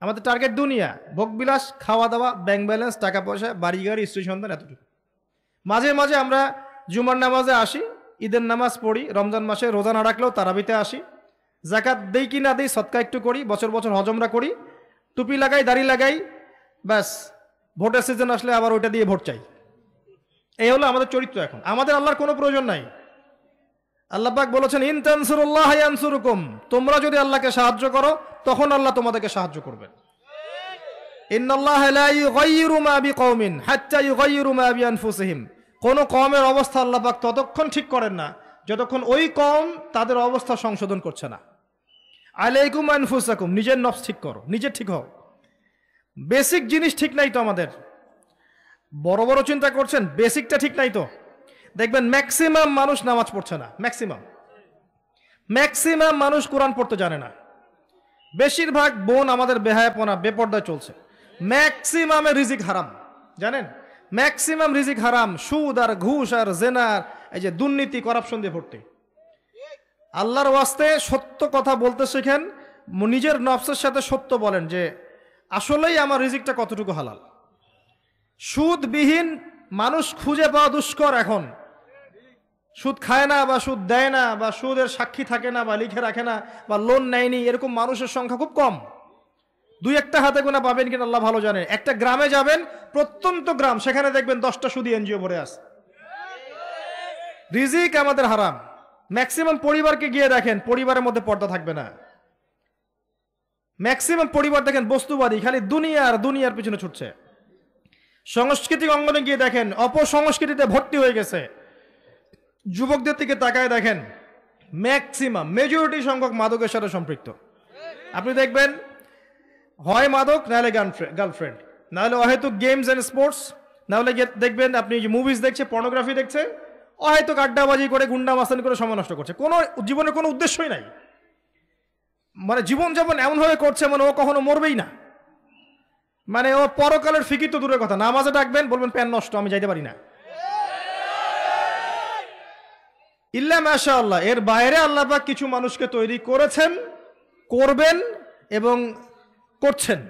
আমাদের টার্গেট দুনিয়া, ভোগবিলাস, খাওয়া দাওয়া, ব্যাংক ব্যালেন্স, টাকা পয়সা, বাড়ি গাড়ি, স্ত্রী সন্তান, এতটুকু। মাঝে মাঝে আমরা জুমার নামাজে আসি, ঈদের নামাজ পড়ি, রমজান মাসে রোজা না রাখলেও তারাবিতে আসি, জাকাত দেই কি না দেই, সৎকা একটু করি, বছর বছর হজমরা করি, টুপি লাগাই, দাড়ি লাগাই, ব্যাস ভোটের সিজন আসলে আবার ওইটা দিয়ে ভোট চাই। এই হলো আমাদের চরিত্র। এখন আমাদের আল্লাহর কোনো প্রয়োজন নাই। আল্লাহ পাক বলেছেন, ইন তানসুরুল্লাহ ইয়ানসুরুকুম, তোমরা যদি আল্লাহকে সাহায্য করো তখন আল্লাহ তোমাদেরকে সাহায্য করবেন। ইন্নাল্লাহা লা ইউগাইয়িরু মা বিকওমিন হাত্তা ইউগাইয়িরু মা বিআনফুসিহিম, কোন কওমের অবস্থা আল্লাহ পাক ততক্ষণ ঠিক করেন না যতক্ষণ ওই কওম তাদের অবস্থা সংশোধন করছে না। আলাইকুম আনফুসাকুম, নিজের নফস ঠিক করো, নিজে ঠিক হও। বেসিক জিনিস ঠিক নাই তো আমাদের। বড় বড় চিন্তা করছেন, বেসিকটা ঠিক নাই তো। দেখবেন ম্যাক্সিমাম মানুষ নামাজ পড়ছে না, ম্যাক্সিমাম মানুষ কোরআন পড়তে জানে না। বেশিরভাগ বোন আমাদের বেহায়াপনা, বেপর্দায় চলছে। ম্যাক্সিমামের রিজিক হারাম, জানেন? ম্যাক্সিমাম রিজিক হারাম, সুদ আর ঘুষ আর জেনার, এই যে দুর্নীতি, করাপশন দিয়ে ভর্তি। আল্লাহর ওয়াস্তে সত্য কথা বলতে শেখেন, নিজের নফসের সাথে সত্য বলেন যে আসলেই আমার রিজিকটা কতটুকু হালাল। সুদবিহীন মানুষ খুঁজে পাওয়া দুষ্কর। এখন সুদ খায় না বা সুদ দেয় না বা সুদের সাক্ষী থাকে না বা লিখে রাখে না বা লোন নেয়নি, এরকম মানুষের সংখ্যা খুব কম। দুই একটা হাতে গোনা পাবেন কিনা আল্লাহ ভালো জানে। একটা গ্রামে যাবেন, প্রত্যন্ত গ্রাম, সেখানে দেখবেন 10টা সুদী এনজিও ভরে আছে। রিজিক আমাদের হারাম। ম্যাক্সিমাম পরিবারকে গিয়ে দেখেন, পরিবারের মধ্যে পর্দা থাকবে না। ম্যাক্সিমাম পরিবার দেখেন বস্তুবাদী, খালি দুনিয়ার পিছনে ছুটছে। সাংস্কৃতিক অঙ্গনে গিয়ে দেখেন অপসংস্কৃতিতে ভর্তি হয়ে গেছে। যুবকদের দিকে তাকায় দেখেন, ম্যাক্সিমাম মেজরিটি সংখ্যক মাদকের সাথে সম্পৃক্ত। আপনি দেখবেন হয় মাদক, নাহলে গার্লফ্রেন্ড, নাহলে অহেতুক গেমস অ্যান্ড স্পোর্টস, নাহলে দেখবেন আপনি যে মুভিজ দেখছে, পর্নোগ্রাফি দেখছে, অহেতুক আড্ডাবাজি করে, গুন্ডা মাস্তানি করে সময় নষ্ট করছে। কোনো জীবনের কোনো উদ্দেশ্যই নাই। মানে জীবনযাপন এমনভাবে করছে মানে ও কখনো মরবেই না। মানে ও পরকালের ফিকির তো দূরের কথা, নামাজে ডাকবেন বলবেন প্যান নষ্ট, আমি যাইতে পারি না। ইল্লা মাশাআল্লাহ, এর বাইরে আল্লাহ পাক কিছু মানুষকে তৈরি করেছেন, করবেন এবং করছেন,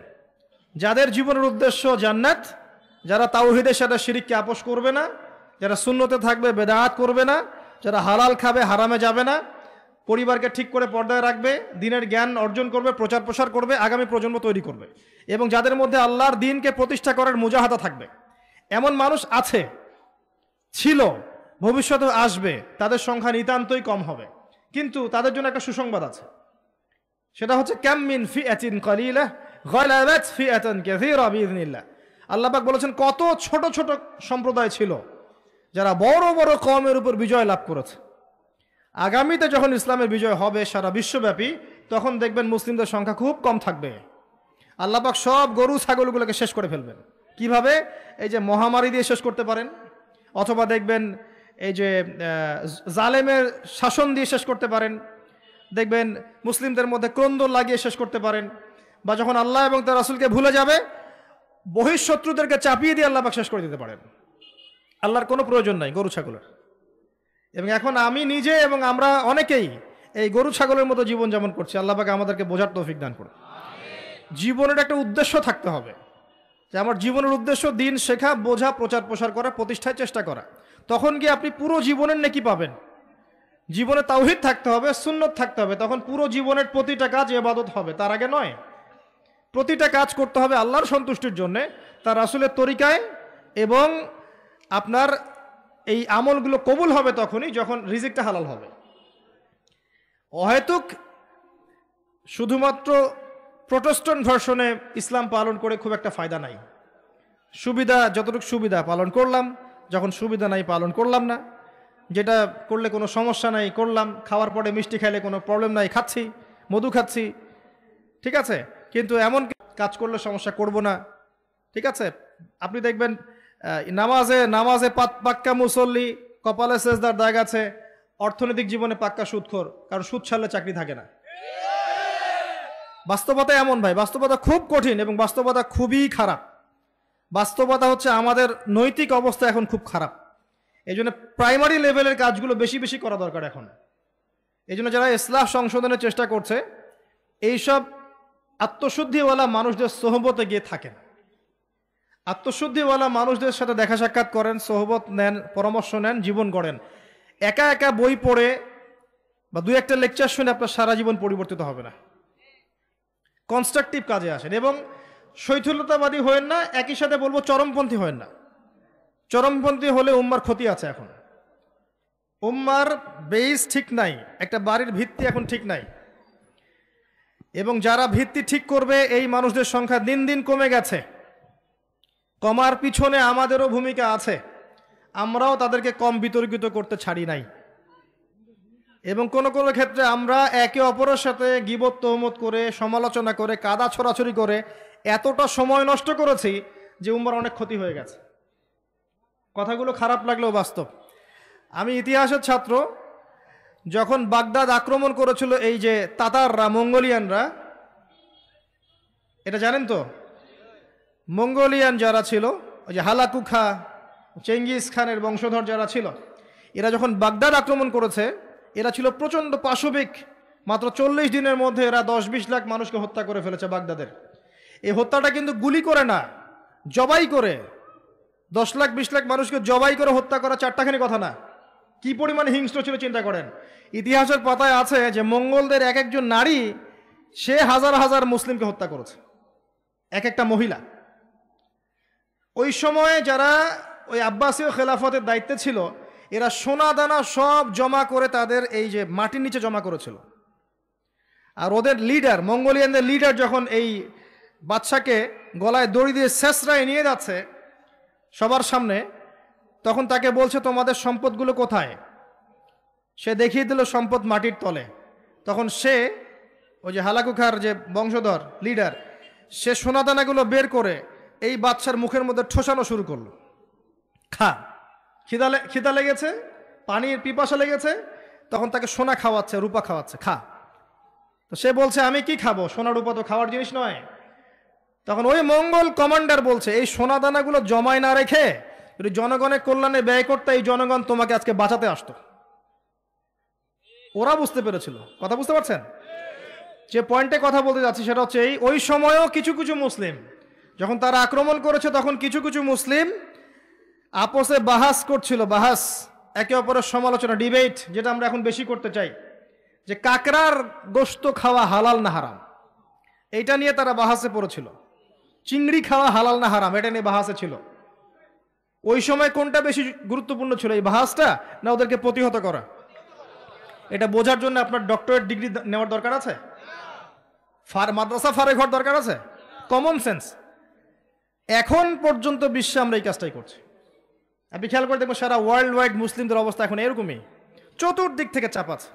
যাদের জীবনের উদ্দেশ্য জান্নাত, যারা তাওহীদের সাথে শিরককে আপোস করবে না, যারা সুন্নতে থাকবে, বেদাত করবে না, যারা হালাল খাবে, হারামে যাবে না, পরিবারকে ঠিক করে পর্দায় রাখবে, দিনের জ্ঞান অর্জন করবে, প্রচার প্রসার করবে, আগামী প্রজন্ম তৈরি করবে, এবং যাদের মধ্যে আল্লাহর দ্বীনকে প্রতিষ্ঠা করার মুজাহাদা থাকবে। এমন মানুষ আছে, ছিল, ভবিষ্যতে আসবে। তাদের সংখ্যা নিতান্তই কম হবে, কিন্তু তাদের জন্য একটা সুসংবাদ আছে। সেটা হচ্ছে কাম মিন ফিআতিন কালিলা গালাবাত ফিআতান কাসীরা বিইذنিল্লাহ। আল্লাহ পাক বলেছেন, কত ছোট ছোট সম্প্রদায় ছিল যারা বড় বড় কওমের উপর বিজয় লাভ করেছে। আগামীতে যখন ইসলামের বিজয় হবে সারা বিশ্বব্যাপী, তখন দেখবেন মুসলিমদের সংখ্যা খুব কম থাকবে। আল্লাহ পাক সব গরু ছাগলগুলোকে শেষ করে ফেলবেন। কিভাবে? এই যে মহামারী দিয়ে শেষ করতে পারেন, অথবা দেখবেন এই যে জালেমের শাসন দিয়ে শেষ করতে পারেন, দেখবেন মুসলিমদের মধ্যে ক্রন্দন লাগিয়ে শেষ করতে পারেন, বা যখন আল্লাহ এবং তার রাসূলকে ভুলে যাবে, বহিঃশত্রুদেরকে চাপিয়ে দিয়ে আল্লাহ পাক শেষ করে দিতে পারেন। আল্লাহর কোনো প্রয়োজন নাই গরু ছাগলের। এবং এখন আমি নিজে এবং আমরা অনেকেই এই গরু ছাগলের মতো জীবনযাপন করছি। আল্লাহ পাক আমাদেরকে বোঝার তৌফিক দান করুন। জীবনের একটা উদ্দেশ্য থাকতে হবে, যে আমার জীবনের উদ্দেশ্য দিন শেখা, বোঝা, প্রচার প্রসার করা, প্রতিষ্ঠায় চেষ্টা করা। তখন গিয়ে আপনি পুরো জীবনের নেকি পাবেন। জীবনে তাওহীদ থাকতে হবে, সুন্নত থাকতে হবে, তখন পুরো জীবনের প্রতিটা কাজ ইবাদত হবে। তার আগে নয়। প্রতিটা কাজ করতে হবে আল্লাহর সন্তুষ্টির জন্য, তার রাসূলের তরিকায়, এবং আপনার এই আমলগুলো কবুল হবে তখনই যখন রিজিকটা হালাল হবে। অহেতুক শুধুমাত্র প্রোটেস্ট্যান্ট ভার্সনে ইসলাম পালন করে খুব একটা ফায়দা নাই। সুবিধা যতটুকু সুবিধা পালন করলাম, যখন সুবিধা নাই পালন করলাম না। যেটা করলে কোনো সমস্যা নাই করলাম, খাওয়ার পরে মিষ্টি খাইলে কোনো প্রবলেম নাই, খাচ্ছি, মধু খাচ্ছি, ঠিক আছে, কিন্তু এমন কাজ করলে সমস্যা করব না, ঠিক আছে। আপনি দেখবেন নামাজে পাক্কা মুসল্লি, কপালে সেজদার দাগ আছে, অর্থনৈতিক জীবনে পাক্কা সুদখোর, কারণ সুদ ছাড়লে চাকরি থাকে না। বাস্তবতা এমন ভাই, বাস্তবতা খুব কঠিন এবং বাস্তবতা খুবই খারাপ। বাস্তবতা হচ্ছে আমাদের নৈতিক অবস্থা এখন খুব খারাপ। এই জন্য প্রাইমারি লেভেলের কাজগুলো বেশি বেশি করা দরকার এখন। এই জন্য যারা ইসলাহ সংশোধনের চেষ্টা করছে, এইসব আত্মশুদ্ধিওয়ালা মানুষদের সোহবতে গিয়ে থাকেন, আত্মশুদ্ধিওয়ালা মানুষদের সাথে দেখা সাক্ষাৎ করেন, সোহবত নেন, পরামর্শ নেন, জীবন গড়েন। একা একা বই পড়ে বা দুই একটা লেকচার শুনে আপনার সারা জীবন পরিবর্তিত হবে না। কনস্ট্রাকটিভ কাজে আসেন এবং শৈথিল্যতাবাদী হয়েন না, একই সাথে বলবো চরমপন্থী হয়েন না। চরমপন্থী হলে উম্মার ক্ষতি আছে। এখন উম্মার বেস ঠিক নাই, একটা বাড়ির ভিত্তি এখন ঠিক নাই, এবং যারা ভিত্তি ঠিক করবে এই মানুষদের সংখ্যা দিন দিন কমে গেছে। কমার পিছনে আমাদেরও ভূমিকা আছে, আমরাও তাদেরকে কম বিতর্কিত করতে ছাড়ি নাই, এবং কোনো কোনো ক্ষেত্রে আমরা একে অপরের সাথে গীবত তহমত করে, সমালোচনা করে, কাদা ছড়াছড়ি করে এতটা সময় নষ্ট করেছি যে উম্মার অনেক ক্ষতি হয়ে গেছে। কথাগুলো খারাপ লাগলেও বাস্তব। আমি ইতিহাসের ছাত্র, যখন বাগদাদ আক্রমণ করেছিল এই যে তাতাররা, মঙ্গোলিয়ানরা, এটা জানেন তো? মঙ্গোলিয়ান যারা ছিল, ওই যে হালাকু খা, চেঙ্গিস খানের বংশধর যারা ছিল, এরা যখন বাগদাদ আক্রমণ করেছে, এরা ছিল প্রচণ্ড পাশবিক। মাত্র 40 দিনের মধ্যে এরা 10-20 লাখ মানুষকে হত্যা করে ফেলেছে বাগদাদের। এই হত্যাটা কিন্তু গুলি করে না, জবাই করে। 10 লাখ 20 লাখ মানুষকে জবাই করে হত্যা করা চারটাখানি কথা না। কি পরিমাণ হিংস্র ছিল চিন্তা করেন। ইতিহাসের পাতায় আছে যে মঙ্গলদের এক একজন নারী সে হাজার হাজার মুসলিমকে হত্যা করেছে, এক একটা মহিলা। ওই সময়ে যারা ওই আব্বাসীয় খেলাফতের দায়িত্বে ছিল, এরা সোনা দানা সব জমা করে তাদের এই যে মাটির নিচে জমা করেছিল। আর ওদের লিডার, মঙ্গোলিয়ানদের লিডার যখন এই বাদশাকে গলায় দড়ি দিয়ে শেষরায় নিয়ে যাচ্ছে সবার সামনে, তখন তাকে বলছে তোমাদের সম্পদগুলো কোথায়? সে দেখিয়ে দিল সম্পদ মাটির তলে। তখন সে, ওই যে হালাকুখার যে বংশধর লিডার, সে সোনাদানাগুলো বের করে এই বাদশার মুখের মধ্যে ঠোসানো শুরু করলো। খা, খিদা লেগেছে, পানির পিপাসা লেগেছে, তখন তাকে সোনা খাওয়াচ্ছে, রূপা খাওয়াচ্ছে, খা। তো সে বলছে আমি কি খাবো, সোনা রূপা তো খাওয়ার জিনিস নয়। তখন ওই মঙ্গল কমান্ডার বলছে এই সোনা দানাগুলো জমায় না রেখে যদি জনগণের কল্যাণে ব্যয় করতে, এই জনগণ তোমাকে আজকে বাঁচাতে আসতো। ওরা বুঝতে পেরেছিল। কথা বুঝতে পারছেন? যে পয়েন্টে কথা বলতে যাচ্ছি সেটা হচ্ছে এই, ওই সময়ও কিছু কিছু মুসলিম যখন তারা আক্রমণ করেছে, তখন কিছু কিছু মুসলিম আপোষে বাহাস করছিল, বাহাস, একে অপরের সমালোচনা, ডিবেট, যেটা আমরা এখন বেশি করতে চাই, যে কাকড়ার গোশত খাওয়া হালাল না হারাম, এইটা নিয়ে তারা বাহাসে পড়েছিল। চিংড়ি খাওয়া হালাল না হারাম, এটা নিয়ে বাহাসে ছিল। ওই সময় কোনটা বেশি গুরুত্বপূর্ণ ছিল, এই বাহাসটা না ওদেরকে প্রতিহত করা? এটা বোঝার জন্য আপনার ডক্টরেট ডিগ্রি নেওয়ার দরকার আছে? মাদ্রাসা ফারেক হওয়ার দরকার আছে? Common sense. এখন পর্যন্ত বিশ্বে আমরা এই কাজটাই করছি। আপনি খেয়াল করে দেখবেন সারা ওয়ার্ল্ড ওয়াইড মুসলিমদের অবস্থা এখন এরকমই। চতুর্দিক থেকে চাপ আছে।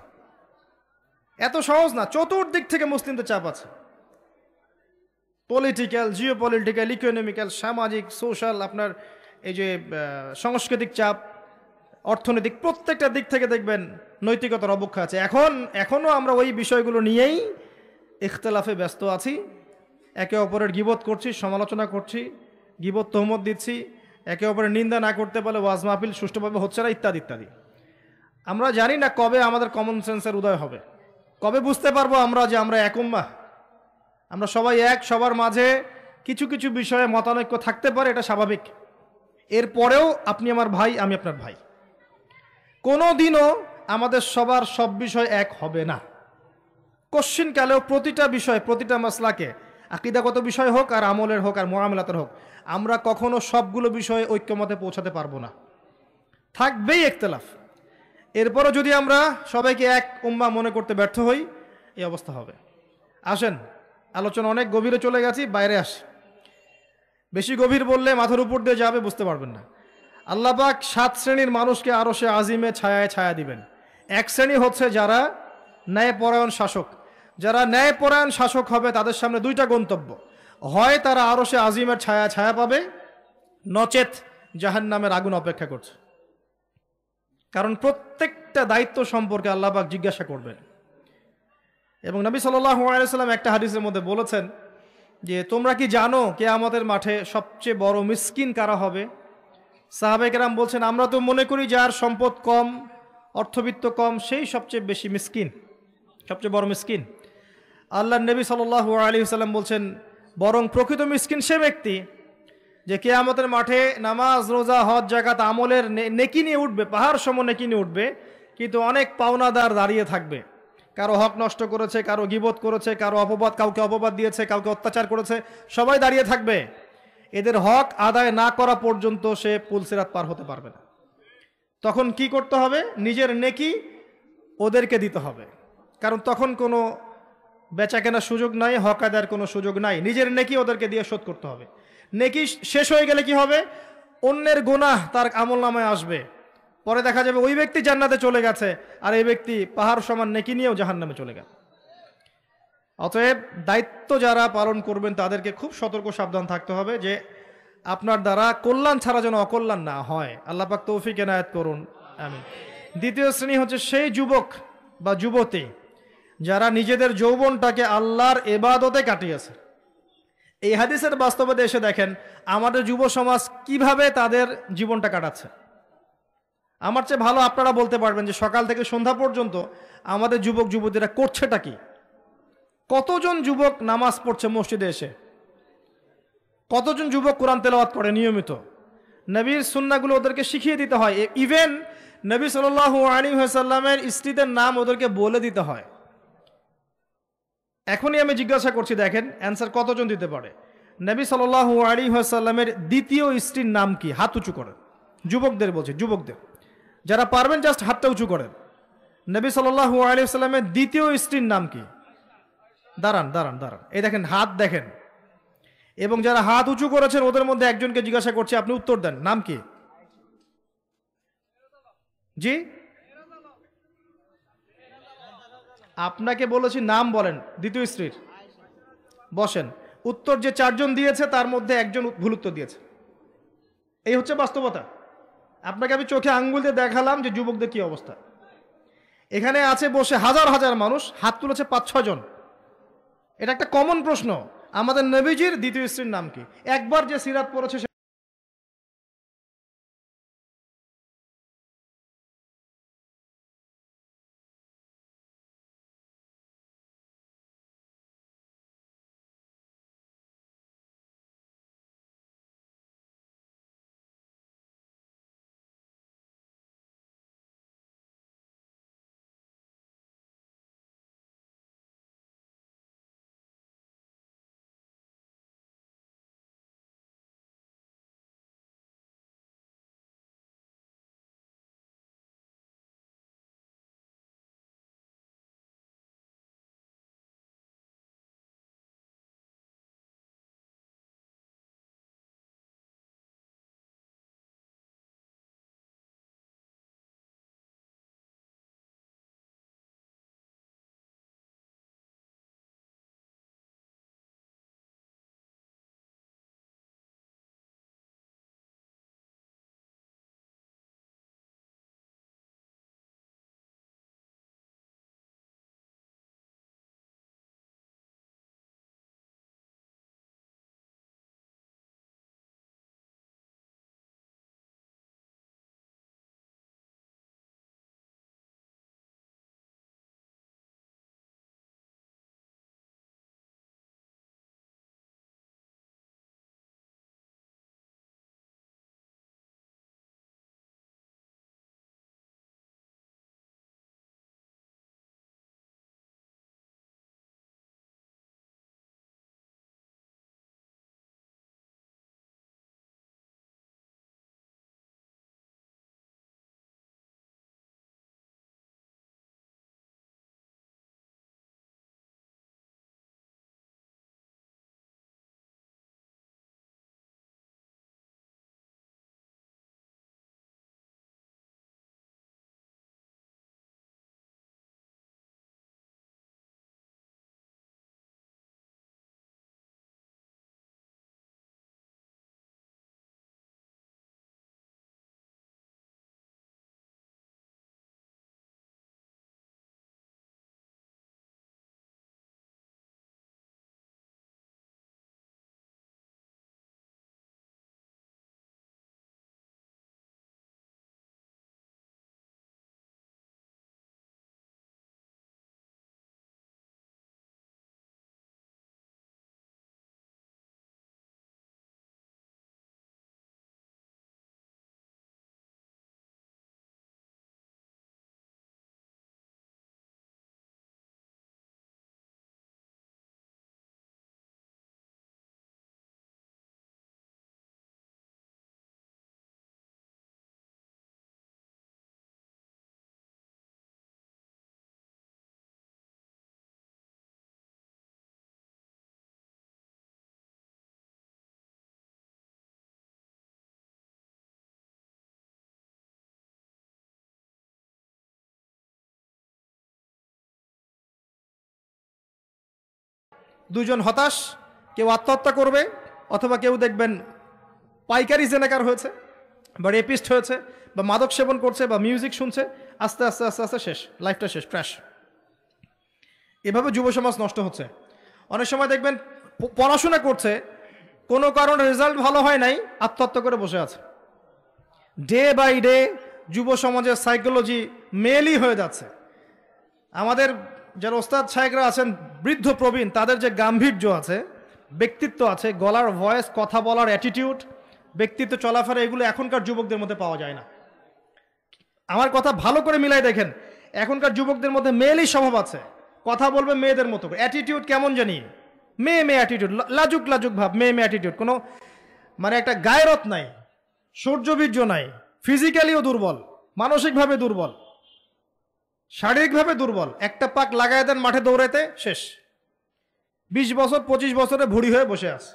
এত সহজ না, চতুর্দিক থেকে মুসলিমদের চাপ আছে। পলিটিক্যাল, জিও পলিটিক্যাল, ইকোনমিক্যাল, সামাজিক, সোশ্যাল, আপনার এই যে সাংস্কৃতিক চাপ, অর্থনৈতিক, প্রত্যেকটা দিক থেকে দেখবেন নৈতিকতার অবক্ষয় আছে। এখনও আমরা ওই বিষয়গুলো নিয়েই ইখতলাফে ব্যস্ত আছি। একে অপরের গীবত করছি, সমালোচনা করছি, গীবত তহমত দিচ্ছি, একে অপরের নিন্দা না করতে পারলে ওয়াজ মাহফিল সুষ্ঠুভাবে হচ্ছে না, ইত্যাদি ইত্যাদি। আমরা জানি না কবে আমাদের কমন সেন্সের উদয় হবে, কবে বুঝতে পারবো আমরা যে আমরা এক উম্মাহ, আমরা সবাই এক, সবার মাঝে কিছু কিছু বিষয়ে মতানৈক্য থাকতে পারে, এটা স্বাভাবিক। এরপরেও আপনি আমার ভাই, আমি আপনার ভাই। কোনো দিনও আমাদের সবার সব বিষয় এক হবে না। কশ্চিনকালেও প্রতিটা বিষয়, প্রতিটা মাসলাকে, আকীদাগত বিষয় হোক আর আমলের হোক আর মুআমালাতের হোক, আমরা কখনো সবগুলো বিষয়ে ঐক্যমতে পৌঁছাতে পারবো না, থাকবেই ইখতিলাফ। এরপরও যদি আমরা সবাইকে এক উম্মাহ মনে করতে ব্যর্থ হই, এই অবস্থা হবে। আসেন, আলোচনা অনেক গভীরে চলে গেছি, বাইরে আসি। বেশি গভীর বললে মাথার উপর দিয়ে যাবে, বুঝতে পারবেন না। আল্লাহ পাক 7 শ্রেণীর মানুষকে আরশে আজিমে ছায়ায় ছায়া দিবেন। এক শ্রেণী হচ্ছে যারা ন্যায়পরায়ণ শাসক। যারা ন্যায়পরায়ণ শাসক হবে তাদের সামনে দুইটা গন্তব্য, হয় তারা আরশে আজিমের ছায়া ছায়া পাবে, নচেত জাহান্নামের আগুন অপেক্ষা করছে। কারণ প্রত্যেকটা দায়িত্ব সম্পর্কে আল্লাহ পাক জিজ্ঞাসা করবেন। এবং নবী সাল্লাল্লাহু আলাইহি ওয়াসাল্লাম একটা হাদিসের মধ্যে বলেছেন যে তোমরা কি জানো কিয়ামতের মাঠে সবচেয়ে বড় মিসকিন কারা হবে? সাহাবায়ে কেরাম বলছেন আমরা তো মনে করি যার সম্পদ কম, অর্থবিত্ত কম, সেই সবচেয়ে বেশি মিসকিন, সবচেয়ে বড় মিসকিন। আল্লাহর নবী সাল্লাল্লাহু আলাইহি ওয়াসাল্লাম বলছেন, বরং প্রকৃত মিসকিন সে ব্যক্তি যে কিয়ামতের মাঠে নামাজ, রোজা, হজ, যাকাত আমলের নেকি নিয়ে উঠবে, পাহাড় সম নেকি নিয়ে উঠবে, কিন্তু অনেক পাওনাদার দাঁড়িয়ে থাকবে। কারো হক নষ্ট করেছে, কারো গীবত করেছে, কারো অপবাদ, কাউকে অপবাদ দিয়েছে, কাউকে অত্যাচার করেছে, সবাই দাঁড়িয়ে থাকবে। এদের হক আদায় না করা পর্যন্ত সে পুলসিরাত পার হতে পারবে না। তখন কি করতে হবে? নিজের নেকি ওদেরকে দিতে হবে, কারণ তখন কোনো বেচা কেনার সুযোগ নাই, হক আদায়ের কোনো সুযোগ নাই। নিজের নেকি ওদেরকে দিয়ে শোধ করতে হবে। নেকি শেষ হয়ে গেলে কি হবে? অন্যের গুনাহ তার আমল নামায় আসবে, পরে দেখা যাবে ওই ব্যক্তি জান্নাতে চলে গেছে আর এই ব্যক্তি পাহাড় সমান নেকি নিয়েও জাহান্নামে চলে গেল। অতএব দায়িত্ব যারা পালন করবেন তাদেরকে খুব সতর্ক সাবধান থাকতে হবে যে আপনার দ্বারা কল্যাণ ছাড়া যেন অকল্যাণ না হয়। আল্লাহ পাক তৌফিক এনায়েত করুন, আমিন। দ্বিতীয় শ্রেণী হচ্ছে সেই যুবক বা যুবতী যারা নিজেদের যৌবনটাকে আল্লাহর ইবাদতে কাটিয়েছে। এই হাদিসের বাস্তবতা এসে দেখেন আমাদের যুব সমাজ কিভাবে তাদের জীবনটা কাটাচ্ছে। আমার চেয়ে ভালো আপনারা বলতে পারবেন যে সকাল থেকে সন্ধ্যা পর্যন্ত আমাদের যুবক যুবতীরা করছেটা কি। কতজন যুবক নামাজ পড়ছে মসজিদে এসে, কতজন যুবক কোরআন তেলাওয়াত করে নিয়মিত। নবীর সুন্নাহগুলো ওদেরকে শিখিয়ে দিতে হয়। ইভেন নবী সাল্লাল্লাহু আলাইহি ওয়াসাল্লামের স্ত্রীদের নাম ওদেরকে বলে দিতে হয়। এখনই আমি জিজ্ঞাসা করছি, দেখেন অ্যান্সার কতজন দিতে পারে। নবী সাল্লাল্লাহু আলাইহি ওয়াসাল্লামের দ্বিতীয় স্ত্রীর নাম কি? হাত উঁচু করেন। যুবকদের বলছি, যুবকদের যারা পারবেন জাস্ট হাতটা উঁচু করেন। নবী সাল্লাল্লাহু আলাইহি ওয়াসাল্লামের দ্বিতীয় স্ত্রীর নাম কি? দাঁড়ান দাঁড়ান দাঁড়ান, এই দেখেন হাত দেখেন। এবং যারা হাত উঁচু করেছেন ওদের মধ্যে একজনকে জিজ্ঞাসা করছি, আপনি উত্তর দেন, নাম কি? জি, আপনাকে বলেছি নাম বলেন দ্বিতীয় স্ত্রীর। বসেন। উত্তর যে চারজন দিয়েছে তার মধ্যে একজন ভুল উত্তর দিয়েছে। এই হচ্ছে বাস্তবতা। আপনাকে আমি চোখে আঙ্গুল দিয়ে দেখালাম যে যুবকদের কি অবস্থা। এখানে আছে বসে হাজার হাজার মানুষ, হাত তুলেছে 5-6 জন। এটা একটা কমন প্রশ্ন, আমাদের নবীজির দ্বিতীয় স্ত্রীর নাম কি? একবার যে সিরাত পড়েছে দুজন হতাশ, কেউ আত্মহত্যা করবে, অথবা কেউ দেখবেন পাইকারি জেনাকার হয়েছে, বা রেপিস্ট হয়েছে, বা মাদক সেবন করছে, বা মিউজিক শুনছে, আস্তে আস্তে আস্তে আস্তে শেষ, লাইফটা শেষ, ক্র্যাশ। এভাবে যুব সমাজ নষ্ট হচ্ছে। অনেক সময় দেখবেন পড়াশোনা করছে, কোনো কারণে রেজাল্ট ভালো হয় নাই, আত্মহত্যা করে বসে আছে। ডে বাই ডে যুব সমাজের সাইকোলজি মেলই হয়ে যাচ্ছে। আমাদের যারা ওস্তাদ সাহেবরা আছেন, বৃদ্ধ প্রবীণ, তাদের যে গাম্ভীর্য আছে, ব্যক্তিত্ব আছে, গলার ভয়েস, কথা বলার অ্যাটিটিউড, ব্যক্তিত্ব, চলাফেরা, এগুলো এখনকার যুবকদের মধ্যে পাওয়া যায় না। আমার কথা ভালো করে মিলাই দেখেন, এখনকার যুবকদের মধ্যে মেয়েলই স্বভাব আছে, কথা বলবে মেয়েদের মতো, অ্যাটিটিউড কেমন জানি, মেয়ে মেয়ে অ্যাটিটিউড, লাজুক লাজুক ভাব, মেয়ে মেয়ে অ্যাটিটিউড, কোনো মানে একটা গায়রত নাই, সৌর্যবীর্য নাই, ফিজিক্যালিও দুর্বল, মানসিকভাবে দুর্বল, শারীরিকভাবে দুর্বল। একটা পাক লাগাই দেন মাঠে দৌড়াতে, শেষ। 20 বছর 25 বছরে ভুড়ি হয়ে বসে আছে,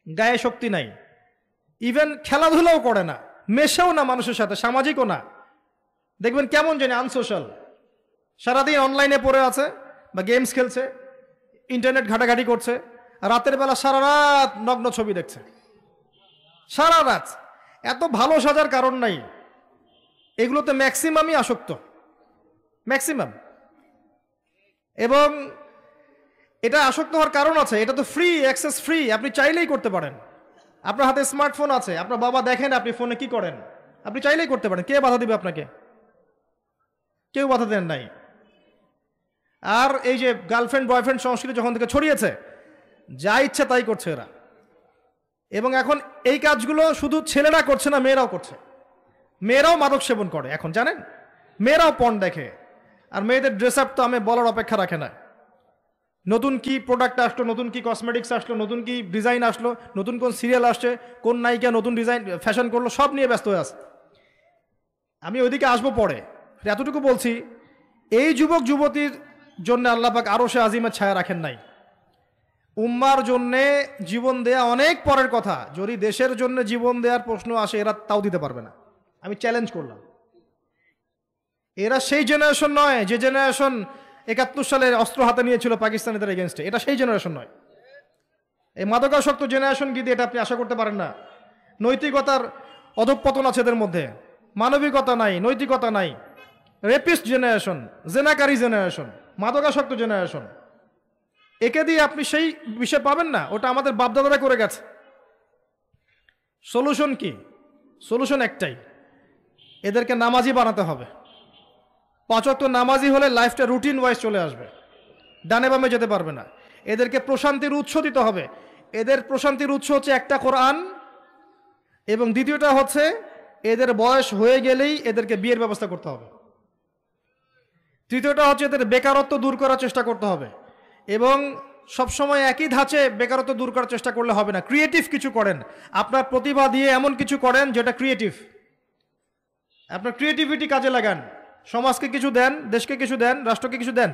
গায়ে শক্তি নাই, ইভেন খেলাধুলাও করে না, মেশেও না মানুষের সাথে, সামাজিকও না। দেখবেন কেমন জানি আনসোশ্যাল, সারাদিন অনলাইনে পড়ে আছে, বা গেমস খেলছে, ইন্টারনেট ঘাটাঘাটি করছে, রাতের বেলা সারা রাত নগ্ন ছবি দেখছে, সারা রাত। এত ভালো সাজার কারণ নাই, এগুলোতে ম্যাক্সিমামই আসক্ত, ম্যাক্সিমাম। এবং এটা আসক্ত হওয়ার কারণ আছে, এটা তো ফ্রি, অ্যাক্সেস ফ্রি, আপনি চাইলেই করতে পারেন। আপনার হাতে স্মার্টফোন আছে, আপনার বাবা দেখেন আপনি ফোনে কি করেন, আপনি চাইলেই করতে পারেন। কে বাধা দিবে আপনাকে? কেউ বাধা দেন নাই। আর এই যে গার্লফ্রেন্ড বয়ফ্রেন্ড সংস্কৃতি যখন থেকে ছড়িয়েছে, যা ইচ্ছা তাই করছে এরা। এবং এখন এই কাজগুলো শুধু ছেলেরা করছে না, মেয়েরাও করছে। মেয়েরাও মাদক সেবন করে এখন, জানেন? মেয়েরাও পর্ন দেখে। আর মেয়েদের ড্রেস আপ তো আমি বলার অপেক্ষা রাখে না। নতুন কি প্রোডাক্ট আসলো, নতুন কি কসমেটিক্স আসলো, নতুন কি ডিজাইন আসলো, নতুন কোন সিরিয়াল আসছে, কোন নায়িকা নতুন ডিজাইন ফ্যাশন করলো, সব নিয়ে ব্যস্ত হয়ে আছে। আমি ওইদিকে আসবো পরে। এতটুকু বলছি, এই যুবক যুবতীর জন্য আল্লাহ পাক আরশে আজিমের ছায়া রাখেন নাই। উম্মার জন্যে জীবন দেয়া অনেক পরের কথা। যদি দেশের জন্য জীবন দেওয়ার প্রশ্ন আসে, এরা তাও দিতে পারবে না। আমি চ্যালেঞ্জ করলাম। এরা সেই জেনারেশন নয় যে জেনারেশন 71 সালে অস্ত্র হাতে নিয়েছিল পাকিস্তানিদের এগেনস্টে। এটা সেই জেনারেশন নয়। এই মাদকাসক্ত জেনারেশন কি দিয়ে এটা আপনি আশা করতে পারেন না। নৈতিকতার অধঃপতন আছে এদের মধ্যে, মানবিকতা নাই, নৈতিকতা নাই। রেপিস্ট জেনারেশন, জেনাকারী জেনারেশন, মাদকাসক্ত জেনারেশন। একে দিয়ে আপনি সেই বিষয় পাবেন না। ওটা আমাদের বাপদাদারা করে গেছে। সলিউশন কি? সলিউশন একটাই, এদেরকে নামাজি বানাতে হবে। 5 ওয়াক্ত নামাজি হলে লাইফটা রুটিন ওয়াইজ চলে আসবে, ডানে বামে যেতে পারবে না। এদেরকে প্রশান্তির উৎস দিতে হবে। এদের প্রশান্তির উৎস হচ্ছে একটা কোরআন, এবং দ্বিতীয়টা হচ্ছে এদের বয়স হয়ে গেলেই এদেরকে বিয়ের ব্যবস্থা করতে হবে। তৃতীয়টা হচ্ছে এদের বেকারত্ব দূর করার চেষ্টা করতে হবে। এবং সবসময় একই ধাঁচে বেকারত্ব দূর করার চেষ্টা করলে হবে না। ক্রিয়েটিভ কিছু করেন, আপনার প্রতিভা দিয়ে এমন কিছু করেন যেটা ক্রিয়েটিভ। আপনার ক্রিয়েটিভিটি কাজে লাগান, সমাজকে কিছু দেন, দেশকে কিছু দেন, রাষ্ট্রকে কিছু দেন।